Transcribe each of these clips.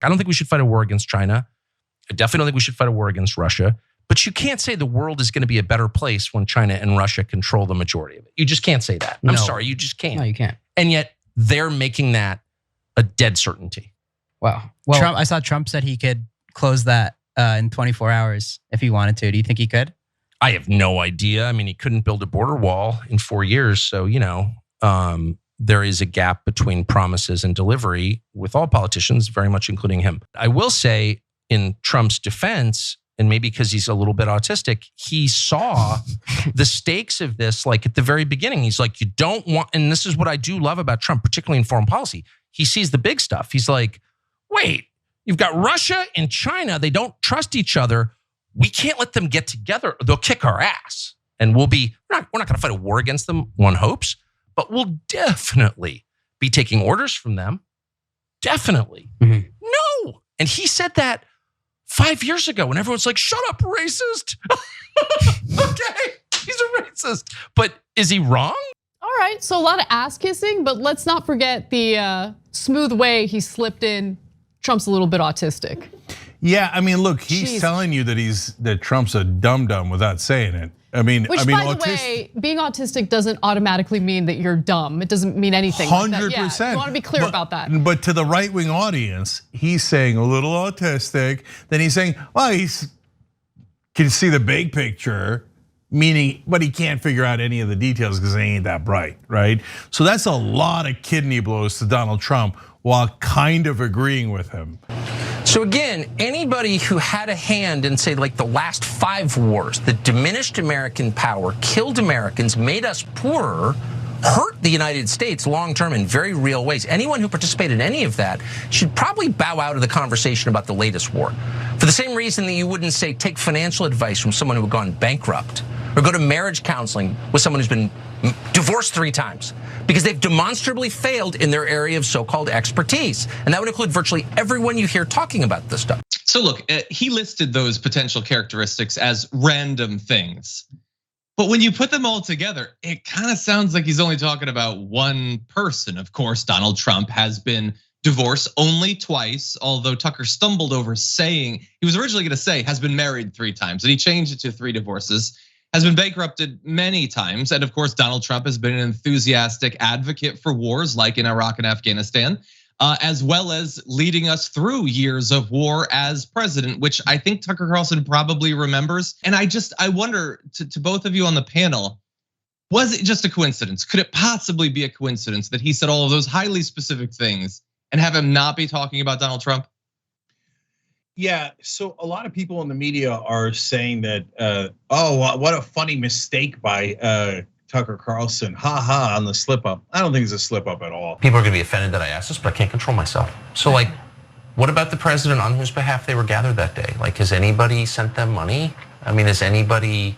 I don't think we should fight a war against China. I definitely don't think we should fight a war against Russia. But you can't say the world is going to be a better place when China and Russia control the majority of it. You just can't say that. I'm sorry, you just can't. No, you can't. And yet they're making that a dead certainty. Wow. Well, I saw Trump said he could close that in 24 hours if he wanted to. Do you think he could? I have no idea. I mean, he couldn't build a border wall in 4 years. So, there is a gap between promises and delivery with all politicians, very much including him. I will say in Trump's defense, and maybe because he's a little bit autistic, he saw the stakes of this like at the very beginning. He's like, you don't want, and this is what I do love about Trump, particularly in foreign policy. He sees the big stuff. He's like, wait, you've got Russia and China. They don't trust each other. We can't let them get together. They'll kick our ass. And we're not going to fight a war against them, one hopes, but we'll definitely be taking orders from them. Definitely. Mm-hmm. No. And he said that 5 years ago when everyone's like, shut up, racist. Okay, he's a racist. But is he wrong? All right, so a lot of ass kissing, but let's not forget the smooth way he slipped in. Trump's a little bit autistic. Yeah, I mean, look, he's telling you that Trump's a dum-dum without saying it. By the way, being autistic doesn't automatically mean that you're dumb. It doesn't mean anything. 100%. Yeah, you want to be clear about that. But to the right-wing audience, he's saying a little autistic. Then he's saying, well, can see the big picture, meaning, but he can't figure out any of the details because he ain't that bright, right? So that's a lot of kidney blows to Donald Trump while kind of agreeing with him. So again, anybody who had a hand in, say, like the last 5 wars that diminished American power, killed Americans, made us poorer, hurt the United States long-term in very real ways. Anyone who participated in any of that should probably bow out of the conversation about the latest war. For the same reason that you wouldn't say take financial advice from someone who had gone bankrupt or go to marriage counseling with someone who's been divorced 3 times because they've demonstrably failed in their area of so-called expertise. And that would include virtually everyone you hear talking about this stuff. So look, he listed those potential characteristics as random things. But when you put them all together, it kind of sounds like he's only talking about one person. Of course, Donald Trump has been divorced only twice, although Tucker stumbled over saying, he was originally going to say has been married 3 times, and he changed it to 3 divorces. Has been bankrupted many times. And of course, Donald Trump has been an enthusiastic advocate for wars like in Iraq and Afghanistan, as well as leading us through years of war as president, which I think Tucker Carlson probably remembers. And I wonder to both of you on the panel, was it just a coincidence? Could it possibly be a coincidence that he said all of those highly specific things and have him not be talking about Donald Trump? Yeah, so a lot of people in the media are saying that, oh, what a funny mistake by Tucker Carlson, ha on the slip up. I don't think it's a slip up at all. People are gonna be offended that I asked this, but I can't control myself. So like, what about the president on whose behalf they were gathered that day? Like, has anybody sent them money? I mean, has anybody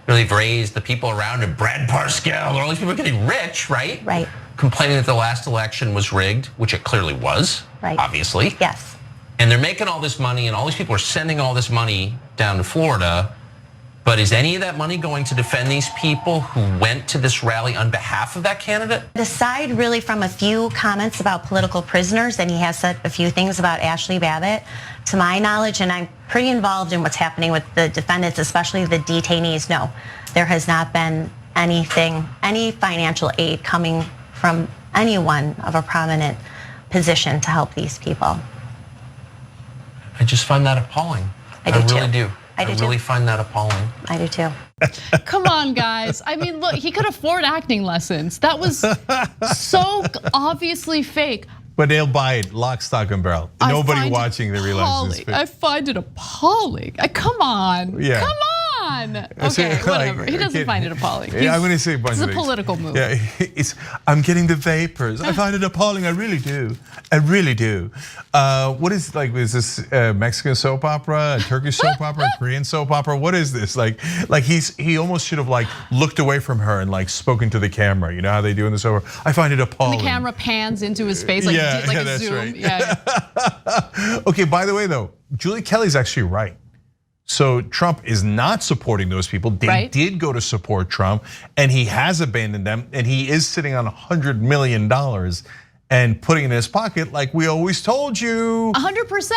really raised the people around him? Brad Parscale, all these people are getting rich, right? Right. Complaining that the last election was rigged, which it clearly was, right. Obviously. Yes. And they're making all this money and all these people are sending all this money down to Florida. But is any of that money going to defend these people who went to this rally on behalf of that candidate? Aside really from a few comments about political prisoners, and he has said a few things about Ashley Babbitt, to my knowledge, and I'm pretty involved in what's happening with the defendants, especially the detainees, no, there has not been anything, any financial aid coming from anyone of a prominent position to help these people. I just find that appalling. I really do. I really find that appalling. I do too. Come on, guys. I mean, look, he could afford acting lessons. That was so obviously fake. But they'll buy it lock, stock, and barrel. Nobody watching the realizes this. I find it appalling. Come on. Yeah. Come on. Okay, whatever. He doesn't find it appalling. Yeah, I'm going to say a bunch of things. It's a political move. Yeah, I'm getting the vapors. I find it appalling. I really do. I really do. What is is this Mexican soap opera, a Turkish soap opera, a Korean soap opera? What is this? He almost should have looked away from her and spoken to the camera. You know how they do in the soap opera? I find it appalling. And the camera pans into his face a that's zoom. Right. Yeah. Okay, by the way though, Julie Kelly's actually right. So Trump is not supporting those people. They did go to support Trump and he has abandoned them and he is sitting on $100 million. and putting it in his pocket like we always told you. 100%.